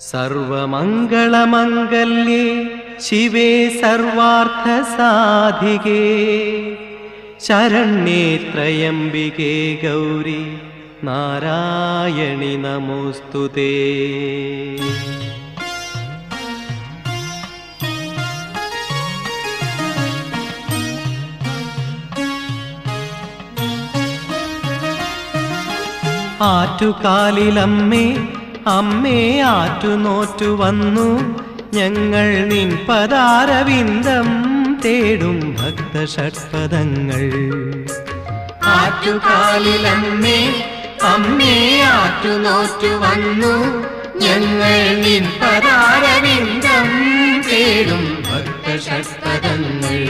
സർവമംഗളമംഗല്യേ ശിവേ സർവാർത്ഥസാധികേ ശരണ്യേ ത്രയംബികേ ഗൗരി നാരായണി നമോസ്തുതേ. ആറ്റുകാലിലമ്മേ അമ്മേ ആറ്റുനോറ്റു വന്നു ഞങ്ങൾ നിൻ പദാരവിന്ദം തേടും ഭക്തഷഡ്പദങ്ങൾ. ആറ്റുകാലിലമ്മേ അമ്മേ ആറ്റുനോറ്റു വന്നു ഞങ്ങൾ നിൻ പദാരവിന്ദം തേടും ഭക്തഷഡ്പദങ്ങൾ.